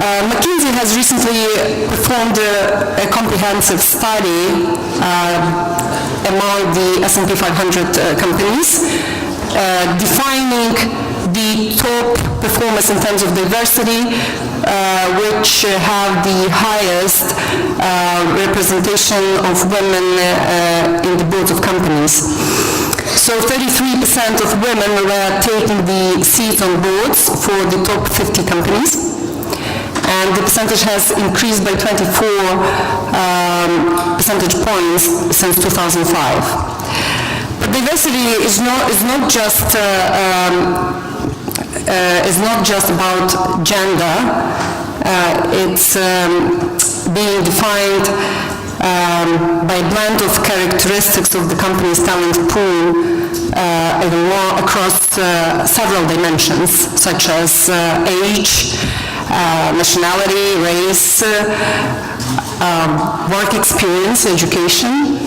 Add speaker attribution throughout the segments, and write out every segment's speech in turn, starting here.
Speaker 1: McKinsey has recently performed a comprehensive study among the S&P 500 companies, defining the top performers in terms of diversity, which have the highest representation of women in the boards of companies. So 33% of women were taking the seat on boards for the top 50 companies, and the percentage has increased by 24 percentage points since 2005. But diversity is not just about gender. It's being defined by a blend of characteristics of the company's talent pool across several dimensions, such as age, nationality, race, work experience, education.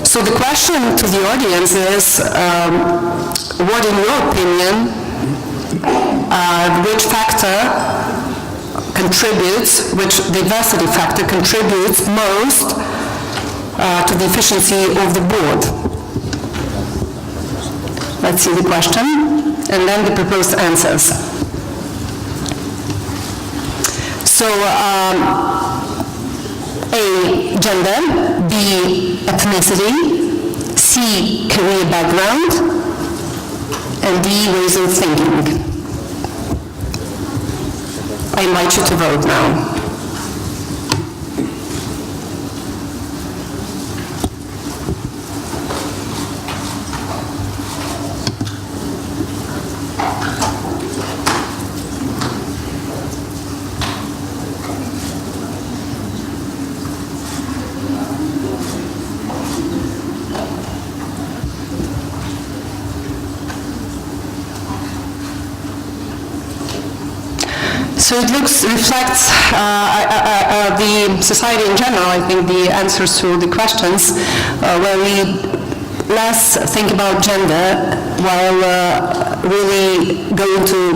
Speaker 1: So the question to the audience is, what in your opinion, which diversity factor contributes most to the efficiency of the board? Let's see the question, and then the proposed answers. So, A, gender, B, ethnicity, C, career background, and D, ways of thinking. I invite you to vote now. So it reflects the society in general. I think the answers to the questions, where we less think about gender while really going to,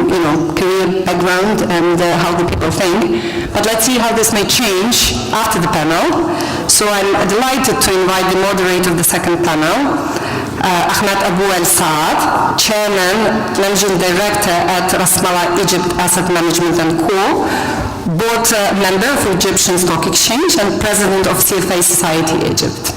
Speaker 1: career background and how the people think. But let's see how this may change after the panel. So I'm delighted to invite the moderator of the second panel, Ahmed Abou El-Saad, Chairman, Managing Director at Rasmala Egypt Asset Management & Co., board member of Egyptian Stock Exchange and President of CFA Society Egypt.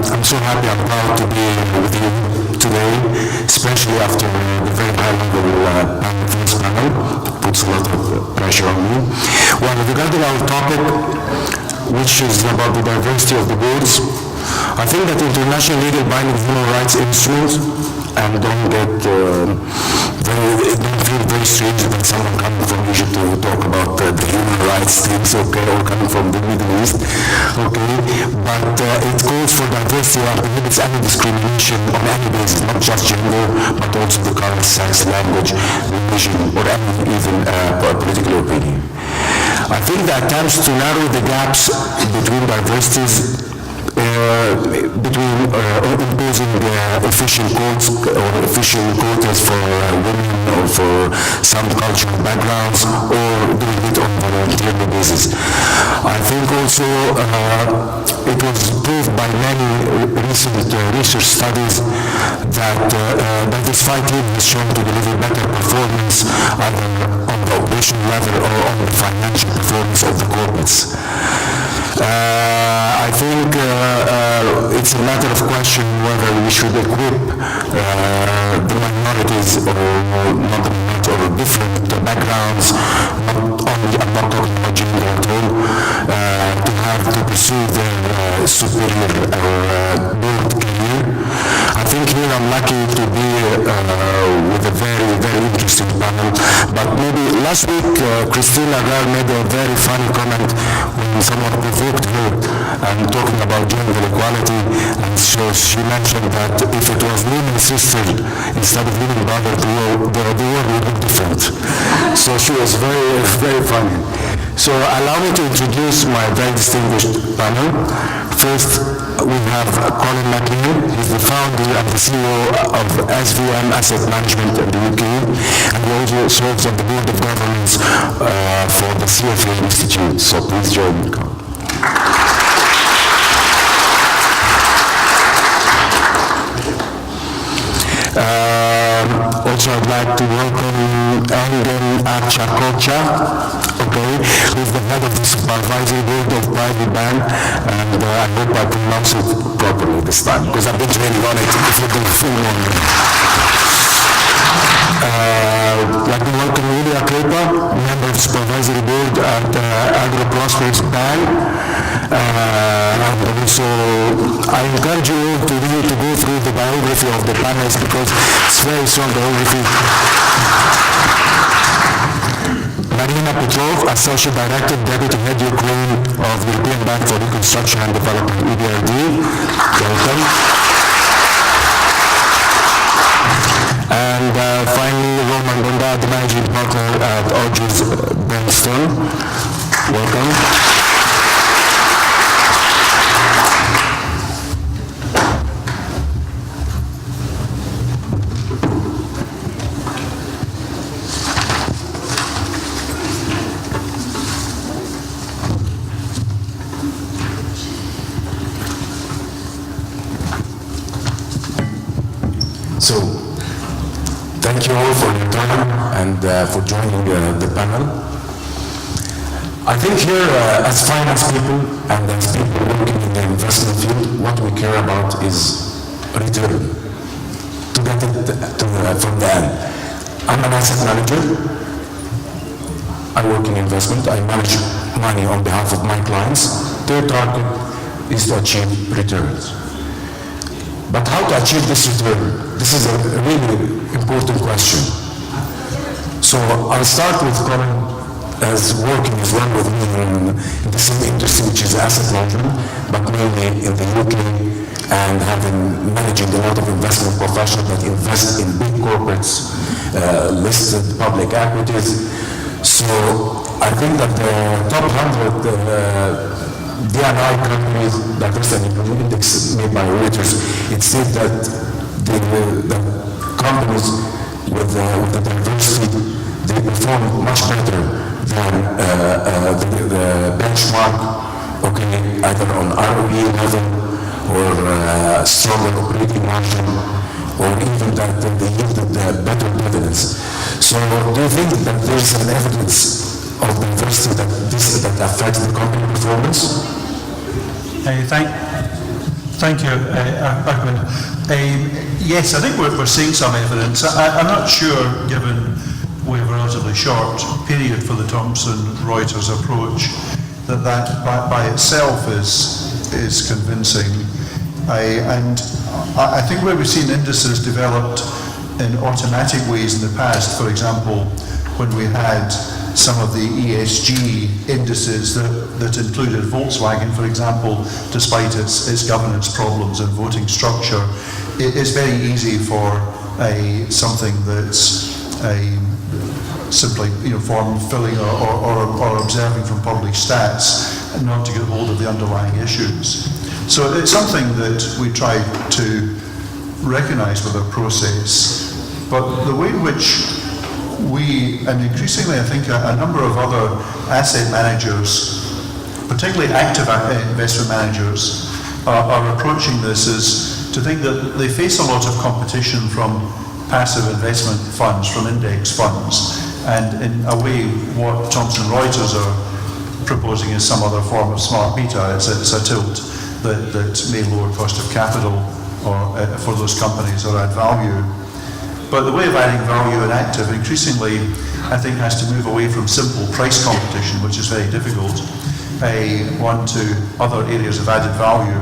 Speaker 2: I'm so happy I'm proud to be with you today, especially after the very high-level first panel. It puts a lot of pressure on me. Well, regarding our topic, which is about the diversity of the boards, I think that international legal binding human rights instruments, and don't feel very strange when someone coming from Egypt to talk about the human rights things, okay, or coming from the Middle East, okay, but it calls for diversity and prohibits any discrimination on any basis, not just gender, but also the color, sex, language, religion, or any even political opinion. I think the attempts to narrow the gaps between diversities imposing official codes or official quotas for women or for some cultural backgrounds, or doing it on a volunteer basis. I think also it was proved by many recent research studies that this fight team has shown to deliver better performance either on the operational level or on the financial performance of the corporates. I think it's a matter of question whether we should equip the minorities or not the minority or different backgrounds, I'm not talking about gender at all, to pursue their superior board career. I think here I'm lucky to be with a very, very interesting panel. But maybe last week, Christine Lagarde made a very funny comment when someone provoked her and talking about gender equality, and so she mentioned that if it was women's sister instead of women brother, the world would look different. So she was very, very funny. So allow me to introduce my very distinguished panel. First, we have Colin McLean. He's the founder and the CEO of SVM Asset Management in the UK, and he also serves on the board of governance for the CFA Institute. So please join me, Colin. Also, I'd like to welcome Engin Akçakoca, who's the head of the Supervisory Board of PrivatBank, and I hope I pronounce it properly this time, because I've been training on it for the full one. I'd like to welcome Yulia, member of the Supervisory Board at Agroprosperis Bank. And also, I encourage you all to go through the biography of the panelists, because it's very strong biography. Marina Petrov, Associate Director, Deputy Head Ukraine of the European Bank for Reconstruction and Development, EBRD. Welcome. And finally, Bondar, the Managing Partner at Odgers, Berndtson. Welcome. So, thank you all for your time and for joining the panel. I think here, as finance people and as people working in the investment field, what we care about is return. To get it from the end. I'm an asset manager. I work in investment. I manage money on behalf of my clients. Their target is to achieve returns. But how to achieve this return? This is a really important question. So I'll start with Colin as working as well with me in the same industry, which is asset management, but mainly in the UK, and managing a lot of investment professionals that invest in big corporates, listed public equities. So I think that the top 100 D&I companies, diversity and inclusion index made by auditors, it says that the companies with the diversity, they perform much better than the benchmark, either on ROE level or stronger operating margin, or even that they yielded better dividends. So do you think that there's an evidence of diversity that affects the company performance?
Speaker 3: Thank you, Ahmed. Yes, I think we're seeing some evidence. I'm not sure, given we have a relatively short period for the Thomson Reuters approach, that by itself is convincing. And I think where we've seen indices developed in automatic ways in the past, for example, when we had some of the ESG indices that included Volkswagen, for example, despite its governance problems and voting structure, it is very easy for something that's simply form filling or observing from public stats and not to get hold of the underlying issues. So it's something that we try to recognise with our process, but the way in which we, and increasingly I think a number of other asset managers, particularly active investment managers, are approaching this is to think that they face a lot of competition from passive investment funds, from index funds, and in a way what Thomson Reuters are proposing is some other form of smart beta. It's a tilt that may lower cost of capital or for those companies or add value. But the way of adding value in active increasingly, I think, has to move away from simple price competition, which is very difficult, on to other areas of added value.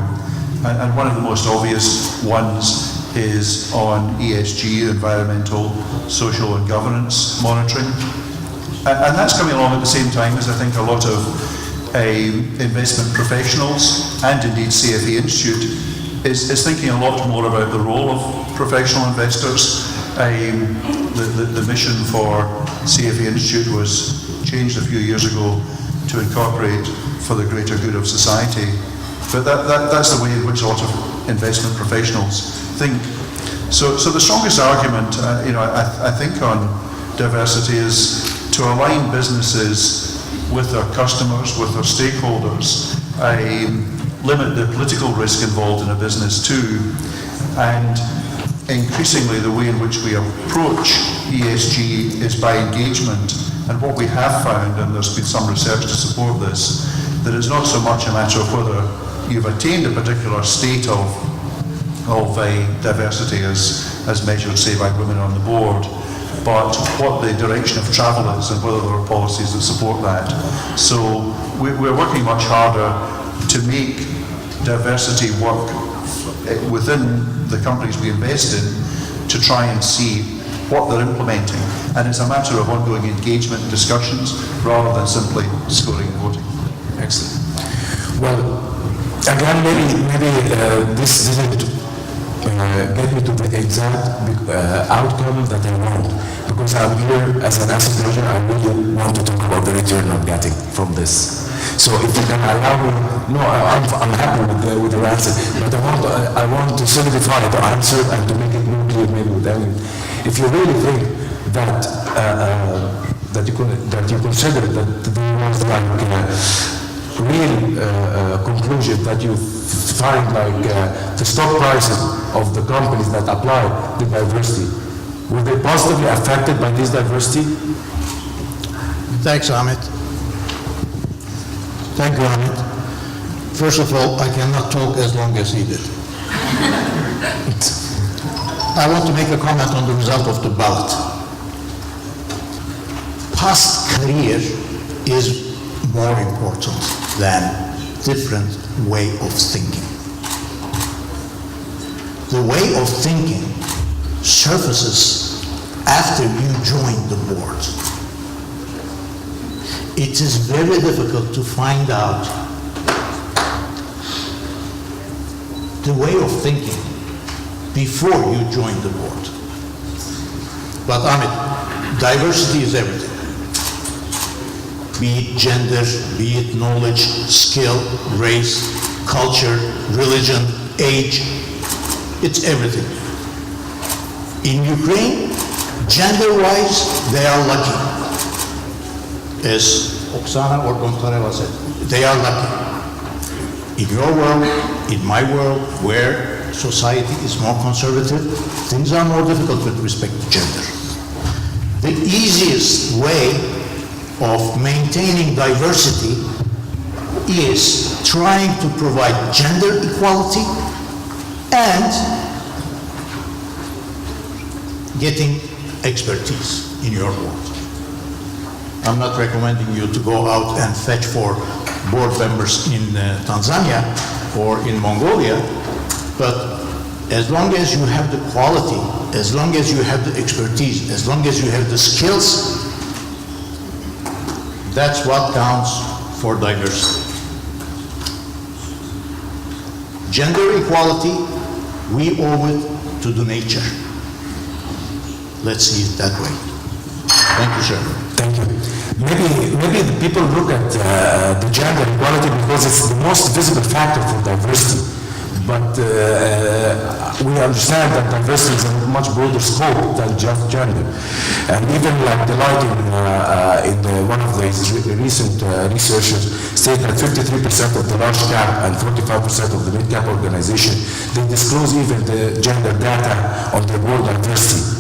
Speaker 3: And one of the most obvious ones is on ESG, environmental, social and governance monitoring. And that's coming along at the same time as I think a lot of investment professionals and indeed CFA Institute is thinking a lot more about the role of professional investors. The mission for CFA Institute was changed a few years ago to incorporate for the greater good of society. But that's the way in which a lot of investment professionals think. So the strongest argument, I think on diversity is to align businesses with their customers, with their stakeholders, limit the political risk involved in a business too, and increasingly the way in which we approach ESG is by engagement. And what we have found, and there's been some research to support this, that it's not so much a matter of whether you've attained a particular state of diversity as measured, say, by women on the board, but what the direction of travel is and whether there are policies that support that. So we're working much harder to make diversity work within the companies we invest in to try and see what they're implementing. And it's a matter of ongoing engagement and discussions rather than simply scoring and voting.
Speaker 2: Excellent. Well, again, maybe this didn't get me to the exact outcome that I want, because I'm here as an asset manager. I really want to talk about the return I'm getting from this. So if you can allow me, no, I'm happy with the answer, but I want to solidify the answer and to make it more clear maybe with Engin. If you really think that that you consider that there was like real conclusion that you find like the stock prices of the companies that apply the diversity, were they positively affected by this diversity?
Speaker 4: Thanks, Ahmed. Thank you, Ahmed. First of all, I cannot talk as long as he did. I want to make a comment on the result of the ballot. Past career is more important than different way of thinking. The way of thinking surfaces after you join the board. It is very difficult to find out the way of thinking before you join the board. But Ahmed, diversity is everything. Be it gender, be it knowledge, skill, race, culture, religion, age, it's everything. In Ukraine, gender-wise, they are lucky. As Oksana or Gontareva said, they are lucky. In your world, in my world, where society is more conservative, things are more difficult with respect to gender. The easiest way of maintaining diversity is trying to provide gender equality and getting expertise in your world. I'm not recommending you to go out and fetch for board members in Tanzania or in Mongolia, but as long as you have the quality, as long as you have the expertise, as long as you have the skills, that's what counts for diversity. Gender equality, we owe it to the nature. Let's see it that way. Thank you, sir.
Speaker 2: Thank you. Maybe the people look at the gender equality because it's the most visible factor for diversity. But we understand that diversity is a much broader scope than just gender. And even like Deloitte in one of the recent researchers state that 53% of the large cap and 45% of the mid cap organization, they disclose even the gender data on their board diversity.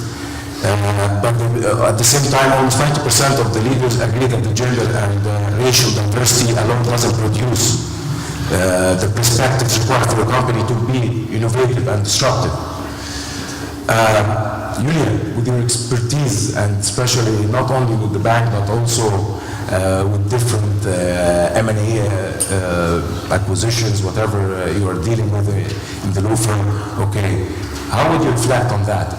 Speaker 2: But at the same time, almost 90% of the leaders agree that the gender and racial diversity alone doesn't produce the perspectives required for a company to be innovative and disruptive. Yulia, with your expertise, and especially not only with the bank, but also with different M&A acquisitions, whatever you are dealing with in the law firm, okay, how would you reflect on that?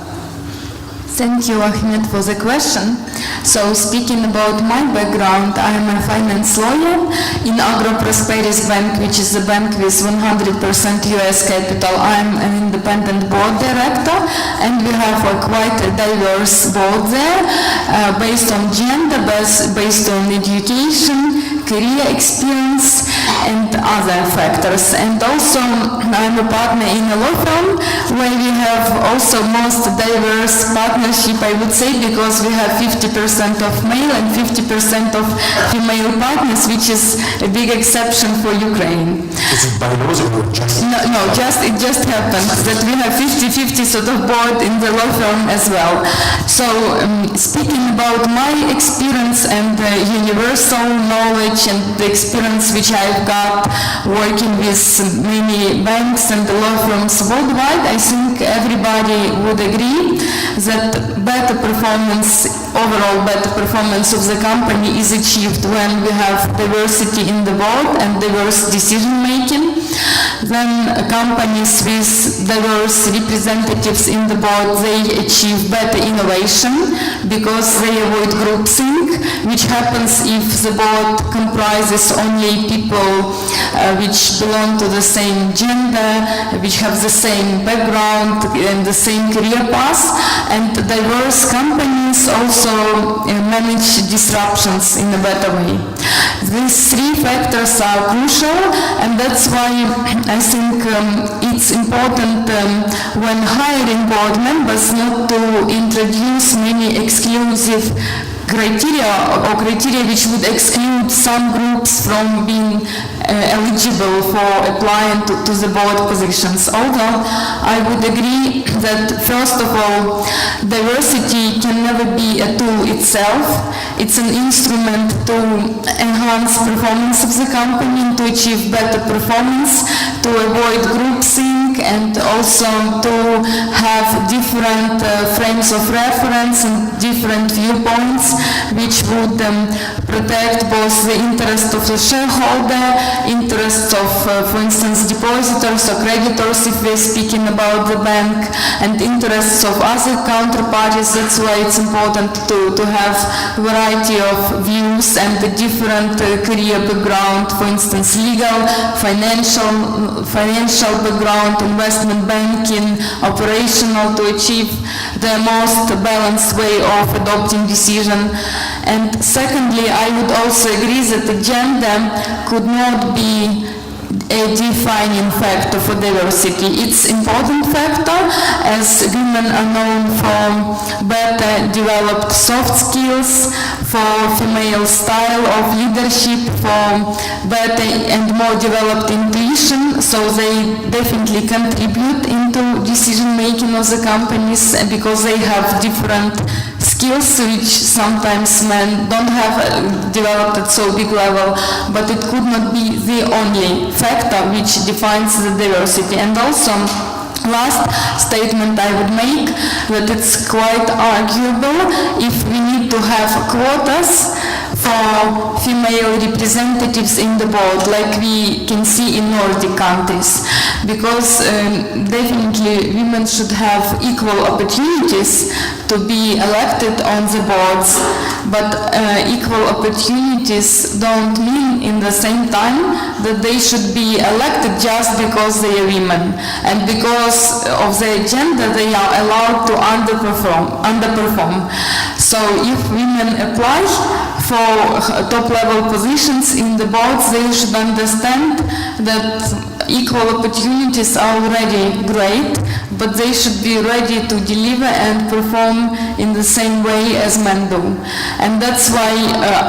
Speaker 5: Thank you, Ahmed, for the question. So, speaking about my background, I am a finance lawyer in Agroprosperis bank, which is a bank with 100% US capital. I am an independent board director, and we have a quite a diverse board there, based on gender, based on education, career experience, and other factors. And also, I'm a partner in a law firm where we have also most diverse partnership, I would say, because we have 50% of male and 50% of female partners, which is a big exception for Ukraine.
Speaker 2: Is it by laws or just?
Speaker 5: No, it just happened that we have 50-50 sort of board in the law firm as well. So, speaking about my experience and universal knowledge and the experience which I've got working with many banks and law firms worldwide, I think everybody would agree that overall better performance of the company is achieved when we have diversity in the board and diverse decision making. Then companies with diverse representatives in the board, they achieve better innovation because they avoid groupthink, which happens if the board comprises only people which belong to the same gender, which have the same background and the same career path. And diverse companies also manage disruptions in a better way. These three factors are crucial, and that's why I think it's important when hiring board members not to introduce many exclusive criteria or criteria which would exclude some groups from being eligible for applying to the board positions. Although I would agree that first of all, diversity can never be a tool itself. It's an instrument to enhance performance of the company, to achieve better performance, to avoid groupthink, and also to have different frames of reference and different viewpoints which would protect both the interest of the shareholder, interests of, for instance, depositors or creditors if we're speaking about the bank, and interests of other counterparties. That's why it's important to have variety of views and the different career background, for instance, legal, financial background, investment banking, operational, to achieve the most balanced way of adopting decision. And secondly, I would also agree that the gender could not be a defining factor for diversity. It's important factor, as women are known for better developed soft skills, for female style of leadership, for better and more developed intuition, so they definitely contribute into decision making of the companies because they have different skills which sometimes men don't have developed at so big level, but it could not be the only factor which defines the diversity. And also, last statement I would make, that it's quite arguable if we need to have quotas for female representatives in the board, like we can see in Nordic countries, because definitely women should have equal opportunities to be elected on the boards, but equal opportunities don't mean in the same time that they should be elected just because they are women, and because of their gender they are allowed to underperform. So if women apply for top-level positions in the boards, they should understand that equal opportunities are already great, but they should be ready to deliver and perform in the same way as men do. And that's why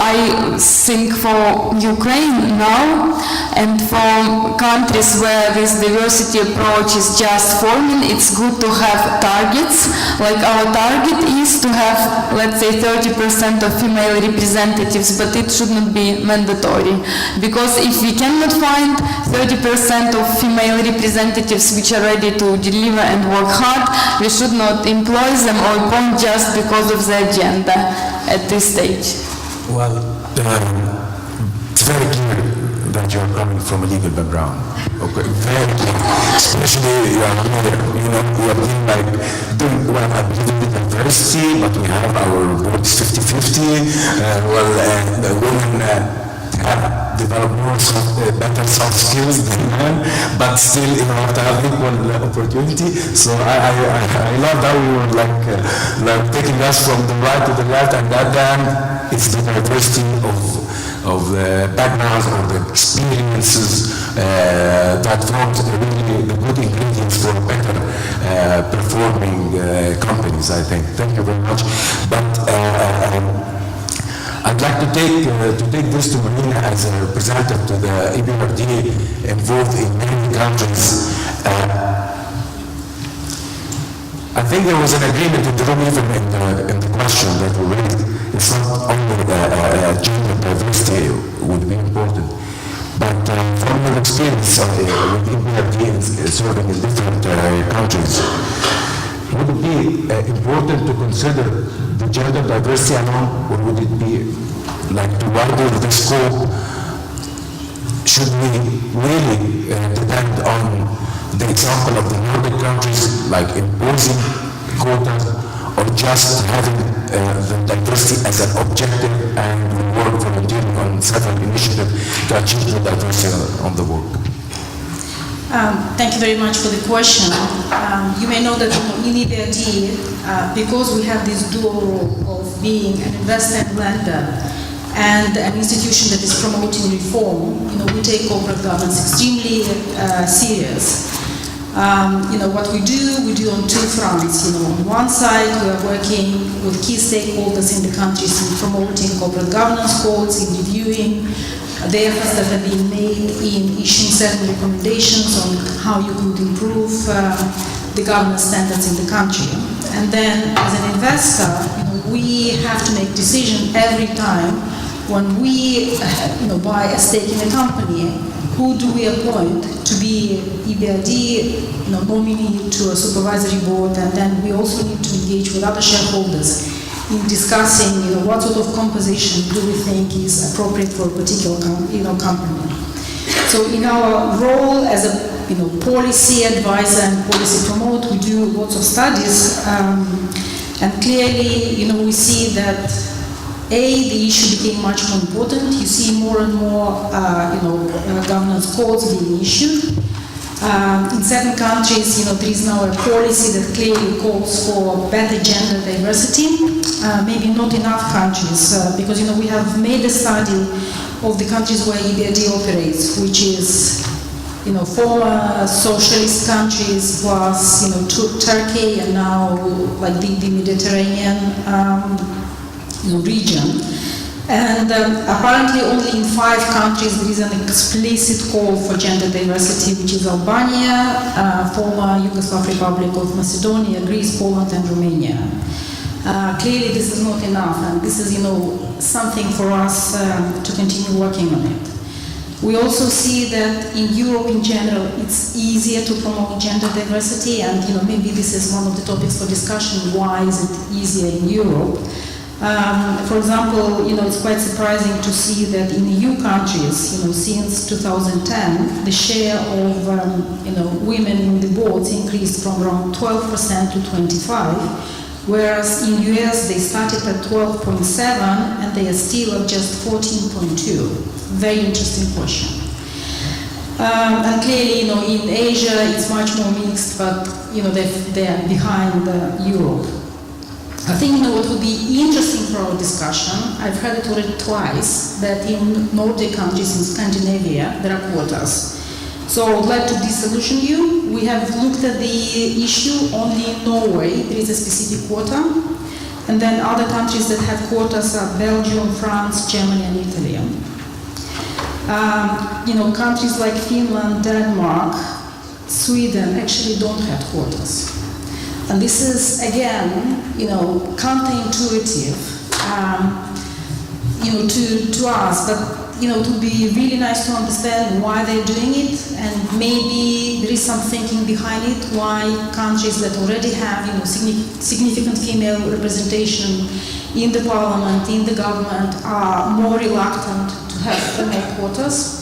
Speaker 5: I think for Ukraine now, and for countries where this diversity approach is just forming, it's good to have targets. Like our target is to have, let's say, 30% of female representatives, but it should not be mandatory. Because if we cannot find 30% of female representatives which are ready to deliver and work hard, we should not employ them or appoint just because of their gender at this stage.
Speaker 2: Well, it's very clear that you're coming from a legal background. Okay, very clear. Especially you are lawyer, you know, you are doing like doing well, I believe in diversity but we have our boards 50-50. The women have developed better soft skills than men, but still you have to have equal opportunity. So I love how you were like taking us from the right to the left, and then it's the diversity of the backgrounds or the experiences that forms really the good ingredients for better performing companies, I think. Thank you very much. But I'd like to take this to Marina as a representative to the EBRD involved in many countries. I think there was an agreement in the room, even in the question that we raised. It's not only gender diversity would be important, but from your experience with EBRD serving in different countries, would it be important to consider the gender diversity alone, or would it be like to widen the scope? Should we really depend on the example of the Nordic countries, like imposing quotas, or just having the diversity as an objective and work volunteering on several initiatives to achieve the diversity on the work?
Speaker 6: Thank you very much for the question. You may know that in EBRD, because we have this dual role of being an investor and lender and an institution that is promoting reform, we take corporate governance extremely serious. What we do on two fronts. On one side, we are working with key stakeholders in the countries in promoting corporate governance codes, in reviewing the efforts that have been made in issuing certain recommendations on how you could improve the governance standards in the country. And then, as an investor, we have to make decisions every time when we buy a stake in a company. Who do we appoint to be EBRD nominee to a supervisory board, and then we also need to engage with other shareholders in discussing what sort of composition do we think is appropriate for a particular company. So in our role as a policy advisor and policy promoter, we do lots of studies, and clearly we see that the issue became much more important. You see more and more governance codes being issued. In certain countries, there is now a policy that clearly calls for better gender diversity. Maybe not enough countries, because we have made a study of the countries where EBRD operates, which is former socialist countries plus Turkey, and now like the Mediterranean region. And apparently only in 5 countries there is an explicit call for gender diversity, which is Albania, former Yugoslav Republic of Macedonia, Greece, Poland, and Romania. Clearly this is not enough, and this is something for us to continue working on it. We also see that in Europe in general it's easier to promote gender diversity, and maybe this is one of the topics for discussion. Why is it easier in Europe? For example, it's quite surprising to see that in EU countries, since 2010, the share of women in the boards increased from around 12% to 25%, whereas in US they started at 12.7 and they are still at just 14.2. Very interesting question. And clearly, in Asia it's much more mixed, but they are behind Europe. I think what would be interesting for our discussion, I've heard it already twice, that in Nordic countries in Scandinavia there are quotas. So I would like to disillusion you. We have looked at the issue. Only in Norway there is a specific quota, and then other countries that have quotas are Belgium, France, Germany, and Italy. Countries like Finland, Denmark, Sweden actually don't have quotas. And this is, again, counterintuitive, to us, but, it would be really nice to understand why they're doing it, and maybe there is some thinking behind it, why countries that already have, significant female representation in the parliament, in the government, are more reluctant to have formal quotas.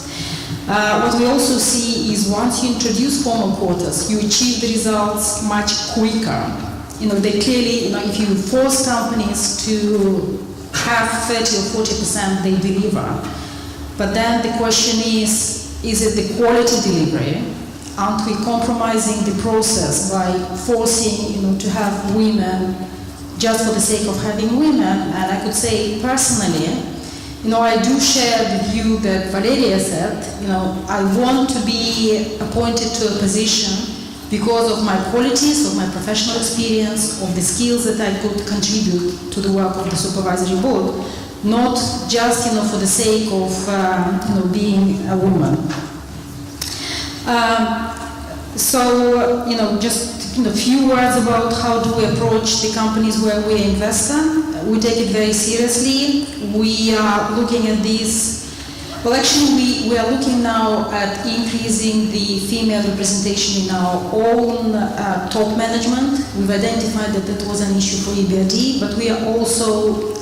Speaker 6: What we also see is once you introduce formal quotas, you achieve the results much quicker. they clearly, if you force companies to have 30 or 40%, they deliver. But then the question is it the quality delivery? Aren't we compromising the process by forcing, to have women just for the sake of having women? And I could say personally, I do share the view that Valeria said, I want to be appointed to a position because of my qualities, of my professional experience, of the skills that I could contribute to the work of the supervisory board, not just, for the sake of, being a woman. Just a few words about how do we approach the companies where we invest in. We take it very seriously. We are looking at this. Well, actually, we are looking now at increasing the female representation in our own top management. We've identified that was an issue for EBRD, but we are also,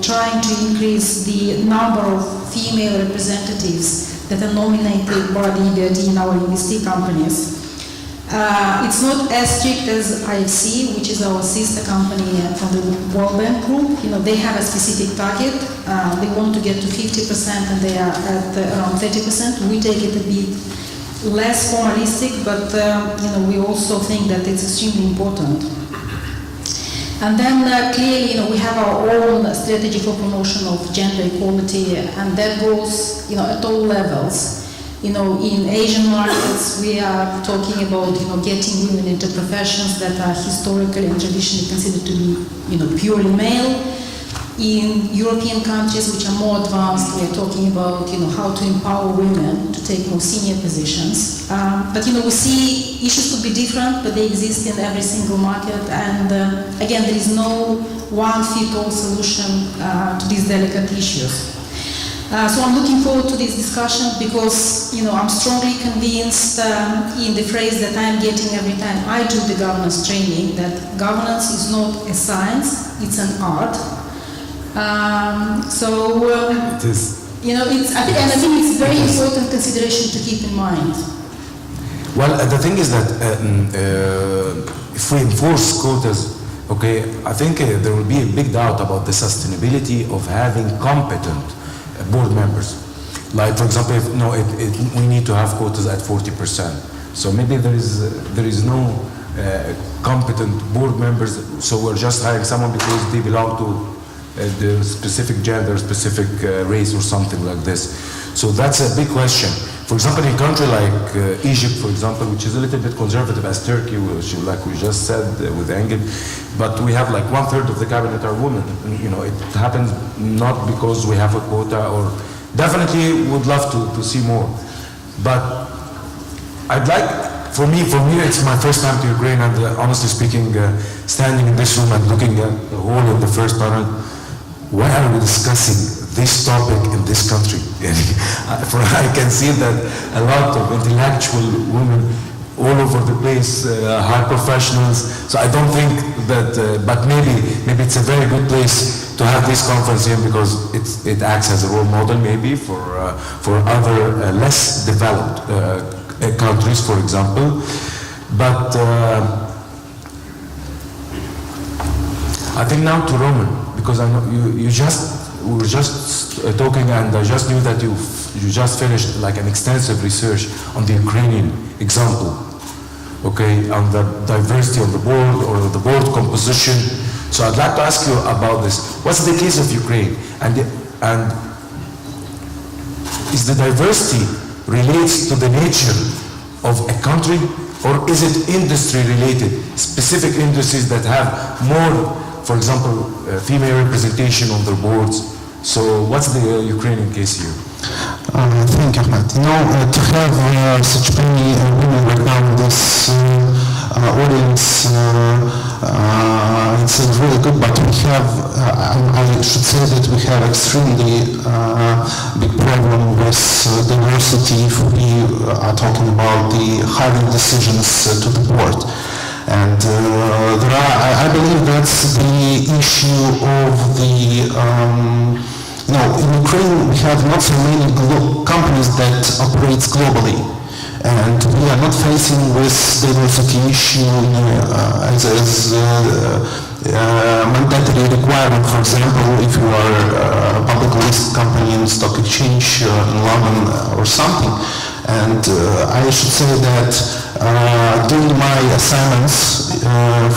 Speaker 6: trying to increase the number of female representatives that are nominated by the EBRD in our investee companies. It's not as strict as IFC, which is our sister company from the World Bank Group. They have a specific target. They want to get to 50% and they are at around 30%. We take it a bit less formalistic, but we also think that it's extremely important. And then clearly, we have our own strategy for promotion of gender equality, and that goes, at all levels. In Asian markets, we are talking about, getting women into professions that are historically and traditionally considered to be, purely male. In European countries which are more advanced, we are talking about, how to empower women to take more senior positions. But, we see issues could be different, but they exist in every single market. And again, there is no one-fit-all solution to these delicate issues. So I'm looking forward to this discussion because, I'm strongly convinced in the phrase that I'm getting every time I do the governance training, that governance is not a science, it's an art.
Speaker 2: It is.
Speaker 6: I think it's a very important consideration to keep in mind.
Speaker 2: Well, the thing is that if we enforce quotas, I think there will be a big doubt about the sustainability of having competent board members. Like, for example, we need to have quotas at 40%. So maybe there is no competent board members, so we're just hiring someone because they belong to the specific gender, specific race or something like this. So that's a big question. For example, in a country like Egypt, for example, which is a little bit conservative as Turkey, which, like we just said with Engin, but we have like 1/3 of the cabinet are women. It happens not because we have a quota, or definitely would love to see more. But I'd like, for me, it's my first time to Ukraine, and honestly speaking, standing in this room and looking at the whole of the first panel, why are we discussing this topic in this country? I can see that a lot of intellectual women all over the place, high professionals. So I don't think that, but maybe it's a very good place to have this conference here because it acts as a role model maybe for other less developed countries, for example. But I think now to Roman, because I know we were just talking, and I just knew that you just finished like an extensive research on the Ukrainian example, on the diversity of the board or the board composition. So I'd like to ask you about this. What's the case of Ukraine? And is the diversity relates to the nature of a country, or is it industry related, specific industries that have more, for example, female representation on their boards? So what's the Ukrainian case here?
Speaker 7: Thank you, Ahmed. To have such many women right now in this audience, it's really good, but we have, I should say that we have extremely big problem with diversity if we are talking about the hiring decisions to the board. And I believe that's the issue of the, in Ukraine we have not so many companies that operate globally. And we are not facing with diversity issue as mandatory requirement. For example, if you are a public listed company in stock exchange in London or something. And I should say that during my assignments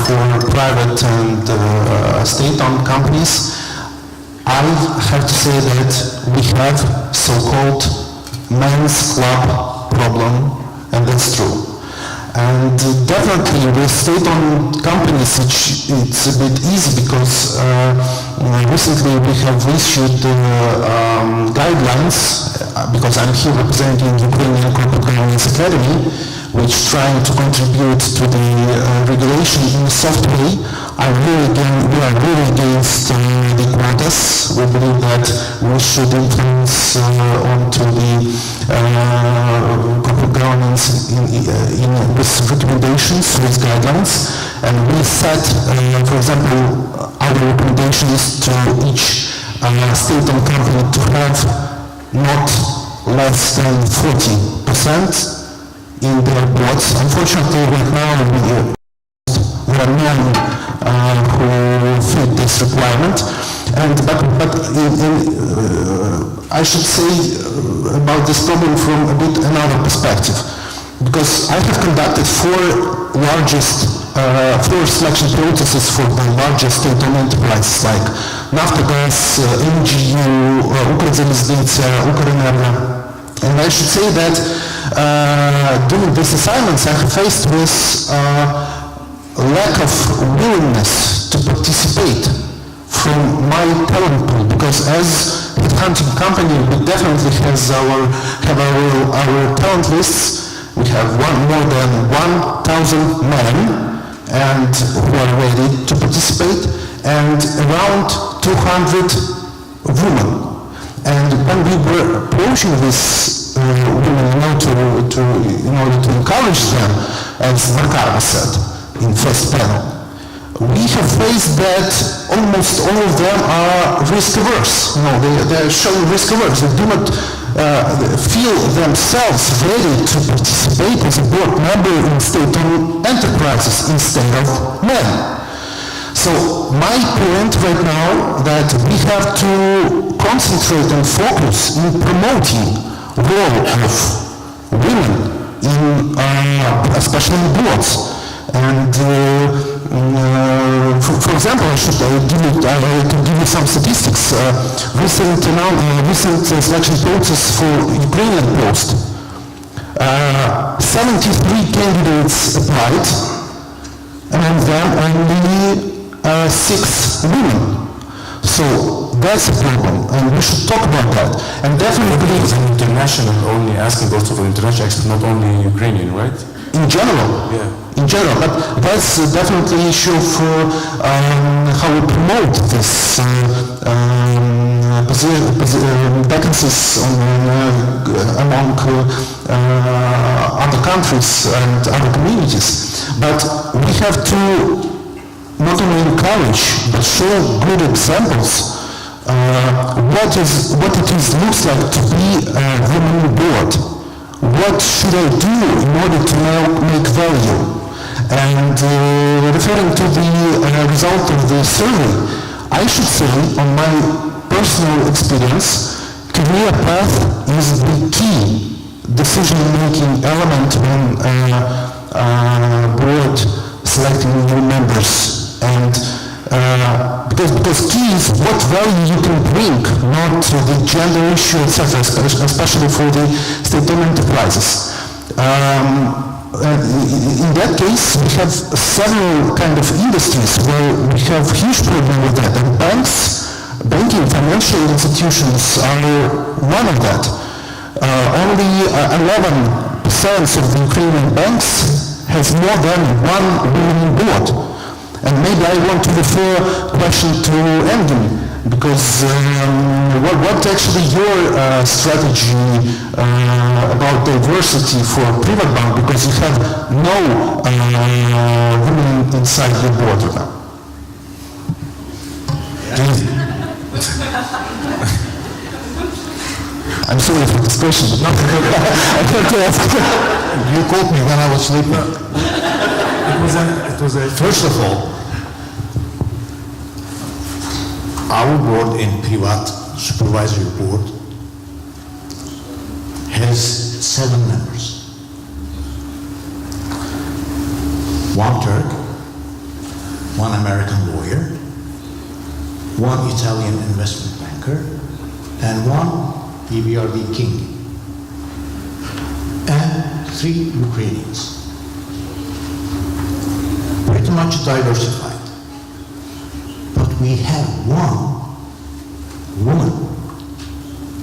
Speaker 7: for private and state-owned companies, I have to say that we have so-called men's club problem, and that's true. And definitely with state-owned companies it's a bit easy because recently we have issued guidelines, because I'm here representing Ukrainian Corporate Governance Academy, which is trying to contribute to the regulation in a soft way. We are really against the quotas. We believe that we should influence onto the corporate governance with recommendations, with guidelines. And we set, for example, our recommendation is to each state-owned company to have not less than 40% in their boards. Unfortunately, right now there are none who fit this requirement. But I should say about this problem from a bit another perspective, because I have conducted four selection processes for the largest state-owned enterprises like Naftogaz, NGU, Ukrzaliznytsia, Ukrenergo. And I should say that during these assignments I have faced with lack of willingness to participate from my talent pool, because as a hunting company we definitely have our talent lists. We have more than 1,000 men and who are ready to participate, and around 200 women. And when we were approaching these women in order to encourage them, as Marina said in first panel, we have faced that almost all of them are risk averse. They are showing risk averse. They do not feel themselves ready to participate as a board member in state-owned enterprises instead of men. So my point right now that we have to concentrate and focus in promoting the role of women in, especially in boards. And for example, I can give you some statistics. Recent selection process for Ukrainian post. 73 candidates applied, among them only 6 women. So that's a problem, and we should talk about that. And definitely,
Speaker 2: it's an international, only asking also for international expert, not only Ukrainian, right?
Speaker 7: In general,
Speaker 2: yeah.
Speaker 7: In general, but that's definitely an issue for how we promote this vacancies among other countries and other communities. But we have to not only encourage but show good examples what it looks like to be a woman board. What should I do in order to make value? And referring to the result of the survey, I should say, on my personal experience, career path is the key decision-making element when board selecting new members. And because key is what value you can bring, not the gender issue, etc., especially for the state-owned enterprises. In that case, we have several kind of industries where we have huge problem with that, and banking, financial institutions are one of that. Only 11% of the Ukrainian banks has more than one woman board. And maybe I want to refer question to Engin, because what actually your strategy about diversity for PrivatBank, because you have no women inside your board now. I'm sorry for this question, but not I have to ask.
Speaker 4: You called me when I was sleeping. First of all, our board in Privat Supervisory Board has 7 members. 1 Turk, 1 American lawyer, 1 Italian investment banker, and 1 EBRD king, and 3 Ukrainians. Pretty much diversified. But we have 1 woman,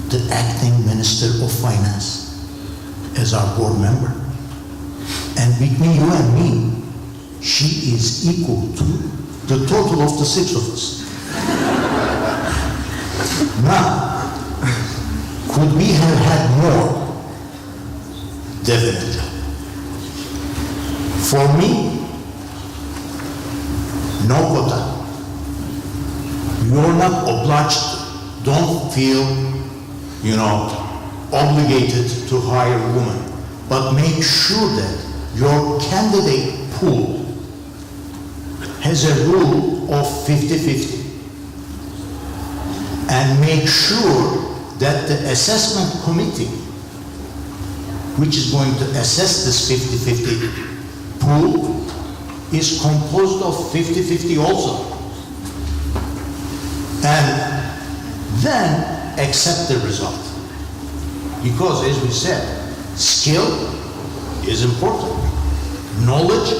Speaker 4: the acting Minister of Finance, as our board member. And between you and me, she is equal to the total of the 6 of us. Now, could we have had more? Definitely. For me, no quota. You're not obliged, don't feel, obligated to hire a woman, but make sure that your candidate pool has a rule of 50-50. And make sure that the assessment committee, which is going to assess this 50-50 pool, is composed of 50-50 also. And then accept the result. Because as we said, skill is important. Knowledge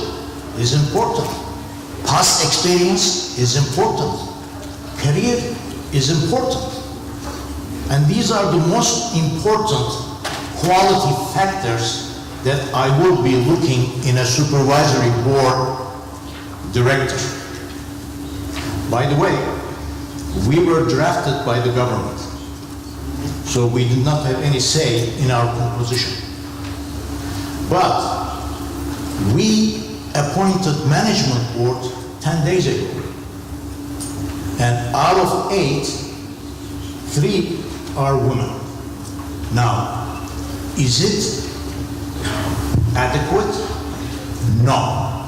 Speaker 4: is important. Past experience is important. Career is important. And these are the most important quality factors that I will be looking in a supervisory board director. By the way, we were drafted by the government, so we did not have any say in our composition. But we appointed management board 10 days ago. And out of 8, 3 are women. Now, is it adequate? No.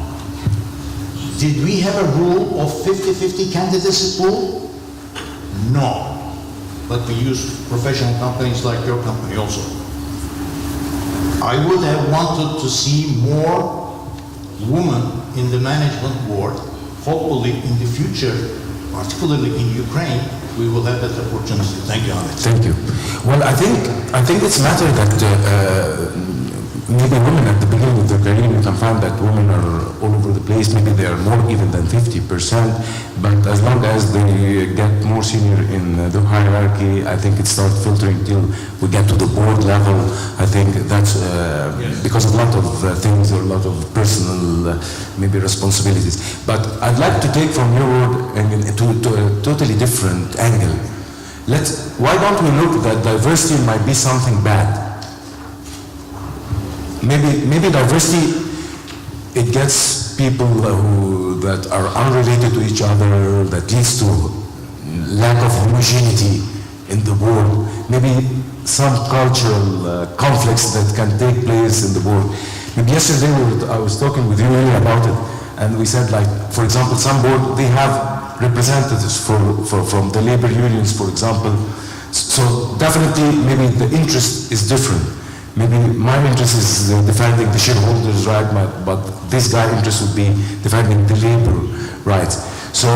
Speaker 4: Did we have a rule of 50-50 candidacy pool? No. But we use professional companies like your company also. I would have wanted to see more women in the management board. Hopefully in the future, particularly in Ukraine, we will have that opportunity. Thank you, Ahmed.
Speaker 2: Thank you. Well, I think it's a matter that maybe women at the beginning of their career, you can find that women are all over the place. Maybe they are more even than 50%. But as long as they get more senior in the hierarchy, I think it starts filtering till we get to the board level. I think that's because of a lot of things or a lot of personal maybe responsibilities. But I'd like to take from your word to a totally different angle. Why don't we look that diversity might be something bad? Maybe diversity, it gets people that are unrelated to each other, that leads to lack of homogeneity in the board. Maybe some cultural conflicts that can take place in the board. Maybe yesterday I was talking with Yulia about it, and we said, like, for example, some board, they have representatives from the labor unions, for example. So definitely, maybe the interest is different. Maybe my interest is defending the shareholders' right, but this guy's interest would be defending the labor rights. So,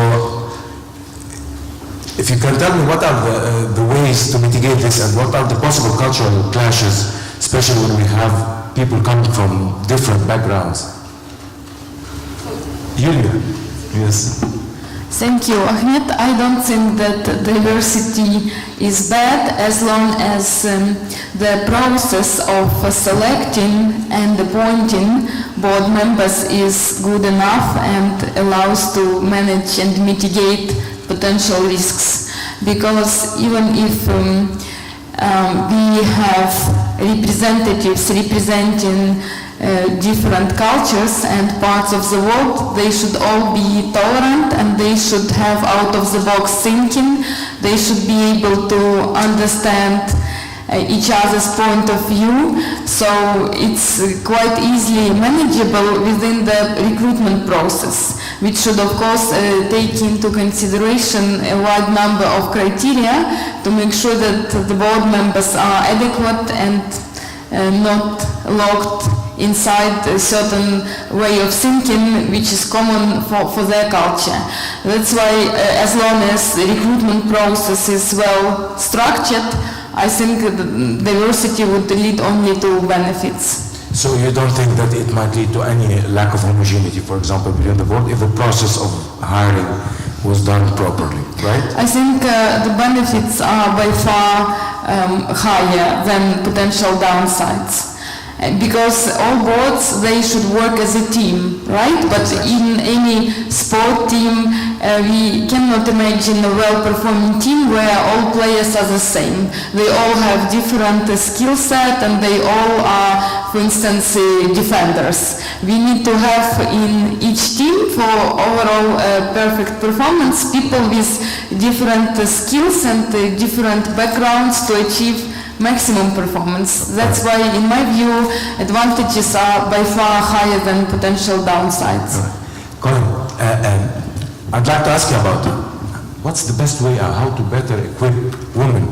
Speaker 2: if you can tell me what are the ways to mitigate this and what are the possible cultural clashes, especially when we have people coming from different backgrounds. Yulia, yes.
Speaker 5: Thank you, Ahmed. I don't think that diversity is bad as long as the process of selecting and appointing board members is good enough and allows to manage and mitigate potential risks. Because even if we have representatives representing different cultures and parts of the world, they should all be tolerant and they should have out-of-the-box thinking. They should be able to understand each other's point of view, so it's quite easily manageable within the recruitment process, which should of course take into consideration a wide number of criteria to make sure that the board members are adequate and not locked inside a certain way of thinking which is common for their culture. That's why as long as the recruitment process is well structured, I think diversity would lead only to benefits.
Speaker 2: So you don't think that it might lead to any lack of homogeneity, for example, within the board, if the process of hiring was done properly, right?
Speaker 5: I think the benefits are by far higher than potential downsides. Because all boards, they should work as a team, right? But in any sport team, we cannot imagine a well-performing team where all players are the same. They all have different skill set and they all are, for instance, defenders. We need to have in each team for overall perfect performance people with different skills and different backgrounds to achieve maximum performance. That's why, in my view, advantages are by far higher than potential downsides.
Speaker 2: Colin, I'd like to ask you about what's the best way how to better equip women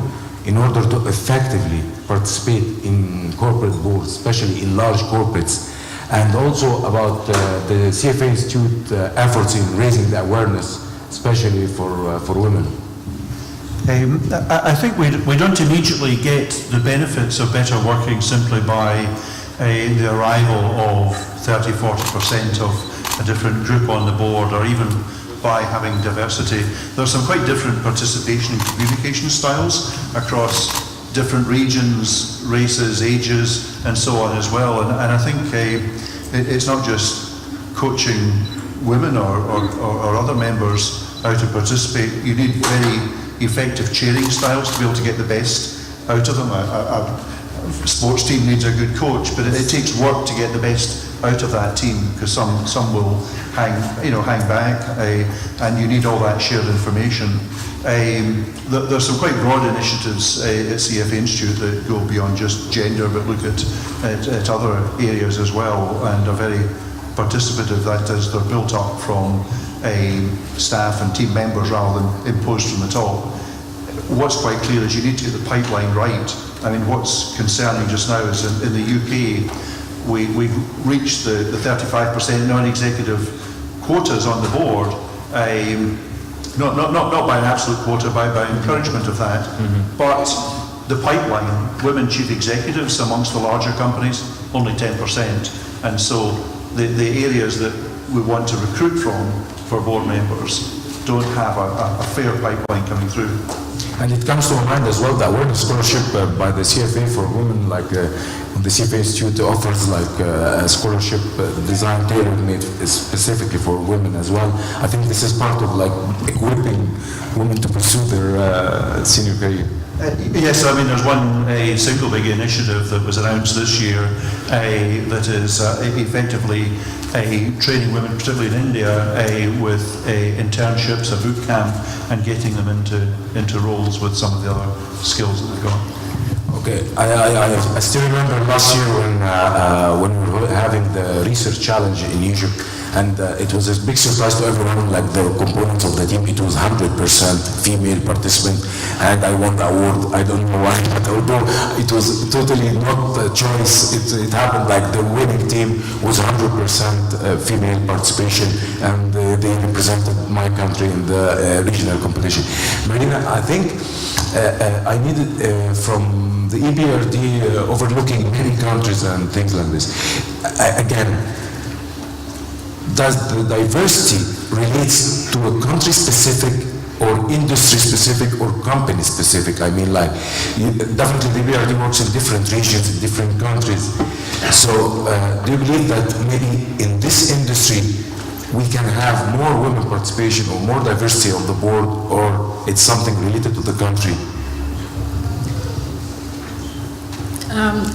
Speaker 2: in order to effectively participate in corporate boards, especially in large corporates, and also about the CFA Institute efforts in raising the awareness, especially for women.
Speaker 3: I think we don't immediately get the benefits of better working simply by the arrival of 30-40% of a different group on the board, or even by having diversity. There's some quite different participation and communication styles across different regions, races, ages, and so on as well. And I think it's not just coaching women or other members how to participate. You need very effective chairing styles to be able to get the best out of them. A sports team needs a good coach, but it takes work to get the best out of that team, because some will hang back, and you need all that shared information. There's some quite broad initiatives at CFA Institute that go beyond just gender, but look at other areas as well, and are very participative. That is, they're built up from staff and team members rather than imposed from the top. What's quite clear is you need to get the pipeline right. I mean, what's concerning just now is in the UK, we've reached the 35% non-executive quotas on the board, not by an absolute quota, by encouragement of that. Mm-hmm. But the pipeline, women chief executives amongst the larger companies, only 10%. And so the areas that we want to recruit from for board members don't have a fair pipeline coming through.
Speaker 2: And it comes to mind as well, the awareness scholarship by the CFA for women, like the CFA Institute offers like a scholarship designed tailor-made specifically for women as well. I think this is part of like equipping women to pursue their senior career.
Speaker 3: Yes, I mean there's one single big initiative that was announced this year that is effectively training women, particularly in India, with internships, a boot camp, and getting them into roles with some of the other skills that they've got.
Speaker 2: Okay, I still remember last year when we were having the research challenge in Egypt, and it was a big surprise to everyone, like the components of the team, it was 100% female participant, and I won the award. I don't know why, but although it was totally not a choice, it happened like the winning team was 100% female participation, and they represented my country in the regional competition. Marina, I think I needed from the EBRD overlooking many countries and things like this. Again, does the diversity relates to a country-specific or industry-specific or company-specific? I mean, like, definitely the EBRD works in different regions, in different countries. So, do you believe that maybe in this industry we can have more women participation or more diversity on the board, or it's something related to the country?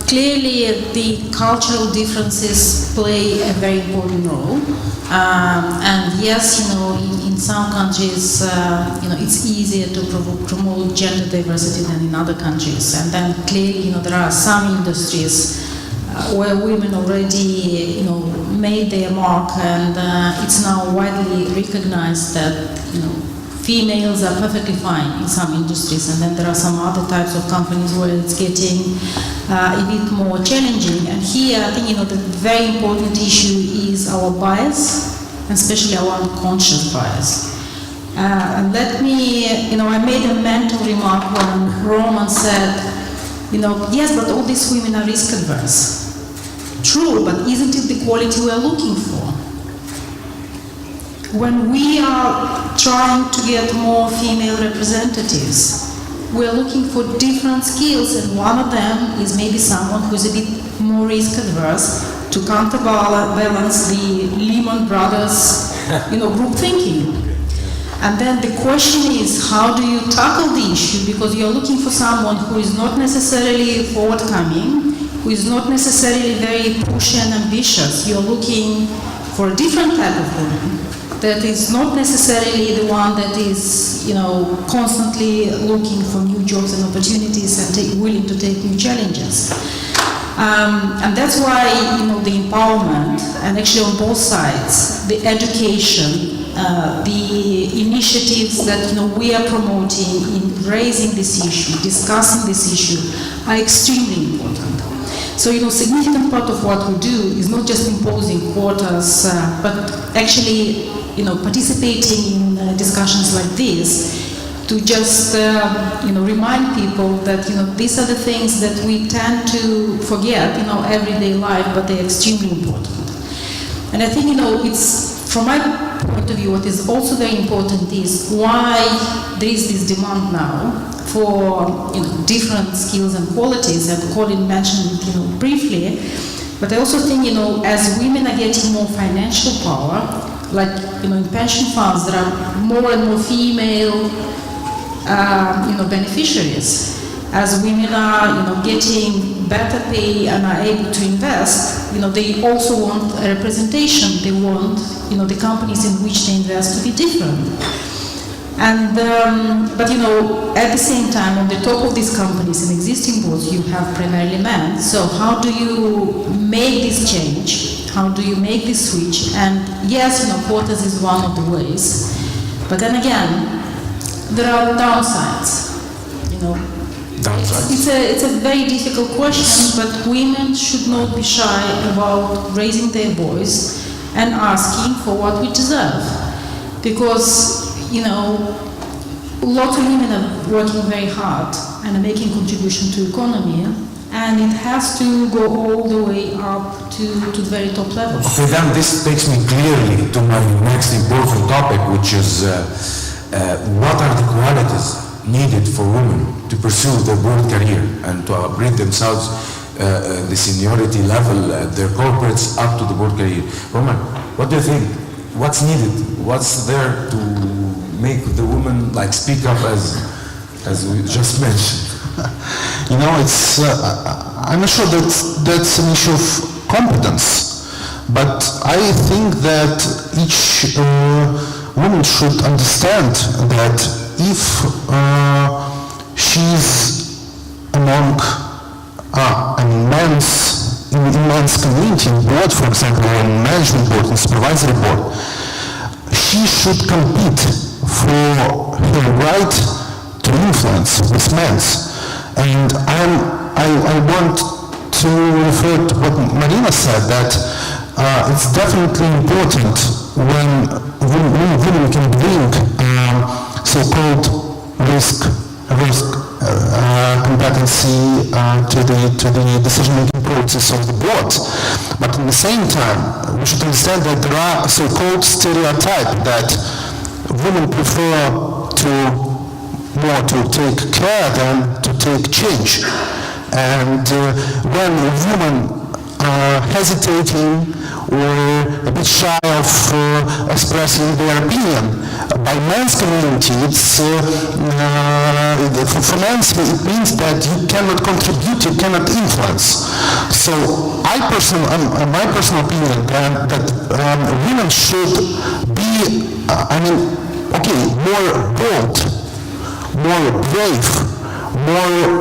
Speaker 6: Clearly, the cultural differences play a very important role. And yes, in some countries, it's easier to promote gender diversity than in other countries. And then clearly, there are some industries where women already, made their mark, and it's now widely recognized that, females are perfectly fine in some industries, and then there are some other types of companies where it's getting a bit more challenging. And here, I think, the very important issue is our bias, and especially our unconscious bias. And let me, I made a mental remark when Roman said, yes, but all these women are risk adverse. True, but isn't it the quality we are looking for? When we are trying to get more female representatives, we are looking for different skills, and one of them is maybe someone who's a bit more risk adverse to counterbalance the Lehman Brothers, group thinking. And then the question is, how do you tackle the issue? Because you're looking for someone who is not necessarily forwardcoming, who is not necessarily very pushy and ambitious. You're looking for a different type of woman that is not necessarily the one that is, constantly looking for new jobs and opportunities and willing to take new challenges. And that's why, the empowerment, and actually on both sides, the education, the initiatives that, we are promoting in raising this issue, discussing this issue, are extremely important. So, significant part of what we do is not just imposing quotas, but actually, participating in discussions like this to just, remind people that, these are the things that we tend to forget in our everyday life, but they're extremely important. And I think, it's, from my point of view, what is also very important is why there is this demand now for, different skills and qualities, and Colin mentioned it, briefly. But I also think, as women are getting more financial power, like, in pension funds, there are more and more female, beneficiaries. As women are, getting better pay and are able to invest, they also want a representation. They want, the companies in which they invest to be different. And, but at the same time, on the top of these companies and existing boards, you have primarily men. So how do you make this change? How do you make this switch? And yes, quotas is one of the ways. But then again, there are downsides.
Speaker 2: Downsides.
Speaker 6: It's a very difficult question, but women should not be shy about raising their voice and asking for what we deserve. Because, lots of women are working very hard and are making contribution to economy, and it has to go all the way up to the very top level.
Speaker 2: Okay, then this takes me clearly to my next important topic, which is what are the qualities needed for women to pursue their board career and to upgrade themselves the seniority level at their corporates up to the board career. Roman, what do you think? What's needed? What's there to make the woman speak up as we just mentioned?
Speaker 7: It's I'm not sure that's an issue of competence, but I think that each woman should understand that if she's among in men's community, in board, for example, or in management board, in supervisory board, she should compete for her right to influence with men's. And I want to refer to what Marina said, that it's definitely important when women can bring so-called risk competency to the decision-making process of the board. But at the same time, we should understand that there are so-called stereotypes that women prefer more to take care than to take change. And when women are hesitating or a bit shy of expressing their opinion, by men's community, it's for men it means that you cannot contribute, you cannot influence. So my personal opinion that women should be, brave, more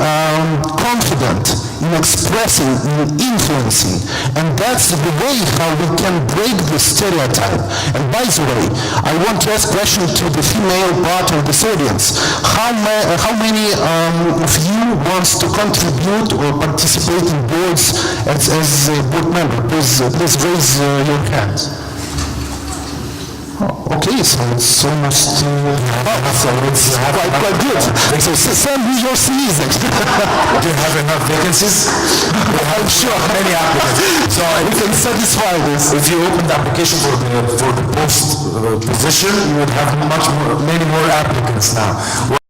Speaker 7: confident in expressing, in influencing. And that's the way how we can break the stereotype. And by the way, I want to ask a question to the female part of this audience. How many of you wants to contribute or participate in boards as a board member? Please raise your hands. Okay, so it's almost so it's quite good. So send me your CVs.
Speaker 2: Do you have enough vacancies?
Speaker 7: I'm sure
Speaker 2: Many applicants.
Speaker 7: so we can satisfy this.
Speaker 2: If you open the application for the post position, you would have many more applicants now.